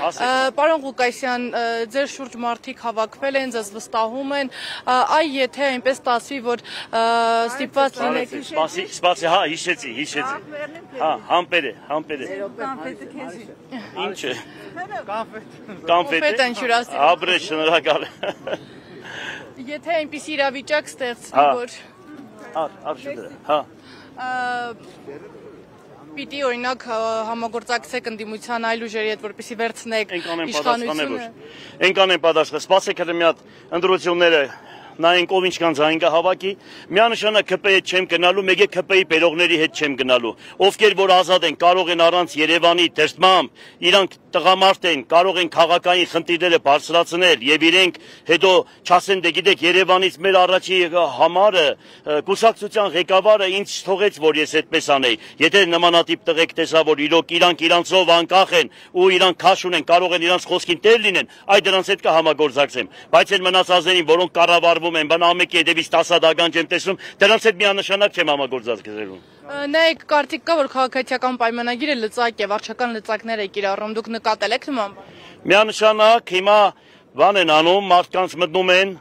Պարոն Ղուկասյան, ձեր շուրջ մարդիկ հավաքվել են, ձեզ վստահում են, այ եթե այնպես ստացվի, որ ստիպված լինեք։ Սպասի, հա, հիշեցի։ Հա, համպեր է։ Ինչ է։ Կանֆետ են հյուրասիրում։ Աբրե, շնորհակալ։ Եթե այնպիսի իրավիճակ ստեղծվի, որ Արշուդը, հա։ Պիտի օրինակ համագործակցեք ընդդիմության այլ ուժերի հետ, որպեսզի վերցնեք իշխանությունը։ Այնքան են պատասխան, սպասեք հələ մի հատ ընտրությունները նայենք ով ինչքան ձայն կհավաքի, միանշանակ ԿՊ-ի հետ չեմ գնալու, մեկ է ԿՊ-ի բերողների հետ չեմ գնալու, ովքեր որ ազատ են, կարող են առանց Երևանի դրդմամբ, իրանք տղամարդ են, կարող են քաղաքային խնդիրները բարձրացնել եւ իրենք հետո չասեն դե գիտեք Երևանից մեր առաջի համարը կուսակցության ղեկավարը ինձ թողեց որ ես այդպես անեի, եթե նմանատիպ տղեկ տեսա որ իրոք իրանք իրանցով անկախ են ու իրանք քաշ ունեն, կարող են իրանց խոսքին տեր լինեն, այ դրանց հետ կհամագործակցեմ, բայց այն մնացածներին, որոնք կառավարվում են, բան ամեկի հետևից 10 ադական չեմ տեսնում, դրանց հետ միանշանակ չեմ համագործակցելու։ Նայեք, կարծիք կա, որ քաղաքացիական պայմանագիրը լծակ է, վարչական լծակներ է կիրառում, դուք նկատել եք նման բան։ Միանշանակ հիմա բան են անում, մարդկանց մտնում են,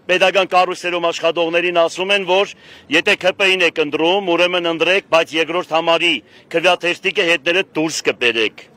պետական կառույցերում աշխատողներին ասում են, որ եթե ԿՊ-ին եք ընտրում, ուրեմն ընտրեք, բայց երկրորդ համարի քվեաթերթիկը հետները դուրս կբերեք։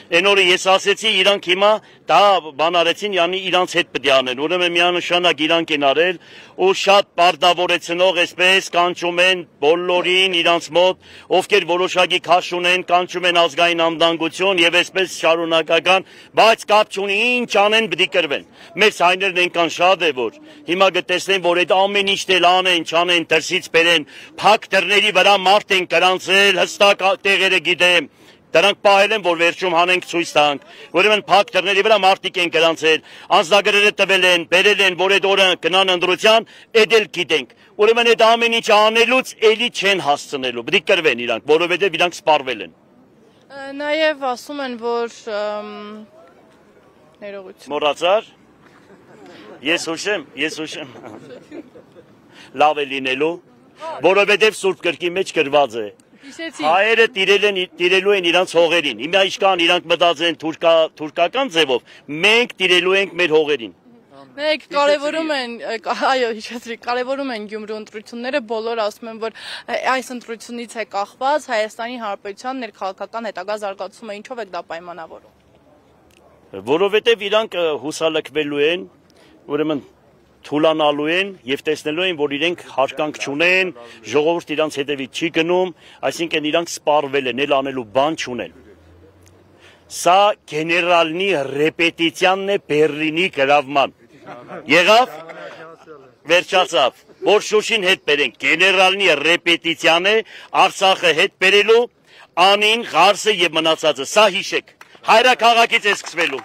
Այն օրը ես ասեցի, իրանք հիմա դա բան արեցին, յանի իրանց հետ պետք է անեն, ուրեմն միանշանակ իրանք են արել ու շատ պարտավորեցնող այսպես կանչում են բոլորին իրանց մոտ, ովքեր որոշակի քաշ ունեն, կանչում են ազգային անվտանգություն եւ այսպես շարունակական, բայց կապ չունի, ինչ անեն, պիտի կրվեն։ Մեր հայրերն այնքան շատ է, որ հիմա կտեսնեն, որ այդ ամեն ինչ էլ անեն, չանեն, դրսից բերեն, փակ դռների վրա մարդ են կրանցել, հստակ տեղերը գիտեմ։ Դրանք պահել են, որ վերջում հանենք ցույց տանք, ուրեմն փակ դռների վրա մարդիկ են գրանցել, անձնագրերը տվել են, բերել են, որ այդ օրը գնան ընտրության, այդ էլ գիտենք։ Ուրեմն այդ ամեն ինչը անելուց էլի չեն հասցնելու, պետք է կրվեն իրանք, որովհետև իրանք սպառվել են։ Նաև ասում են, որ ներողություն։ Մոռացար։ Ես հուշեմ։ Լավ է լինելու, որովհետև Սուրբ գրքի մեջ գրված է։ Հայերը տիրելու են իրանց հողերին, հիմա իշքան իրանք մտածեն թուրքական ձևով, մենք տիրելու ենք մեր հողերին։ Մենք կարևորում են Գյումրու ընտրությունները, բոլոր ասում են, որ այս ընտրությունից է կախված Հայաստանի Հանրապետության ներքաղաքական հետագա զարգացումը, ինչով եք դա պայմանավորում։ Որովհետև իրանք հուսալքվելու են, ուրեմն թուլանալու են եւ տեսնելու են, որ իրենք հարկանք չունեն, ժողովուրդ իրանց հետևից չի գնում, այսինքն իրանք սպառվել են, էլ անելու բան չունեն։ Սա գեներալնի ռեպետիցիանն է Բեռլինի գրավման։ Եղավ, վերջացավ, որ Շուշին հետ բերենք, գեներալնի ռեպետիցիան է, Արցախը հետ բերելու, Անին, Ղարսը եւ մնացածը, սա հիշեք, հայրաքաղաքից է սկսվելու։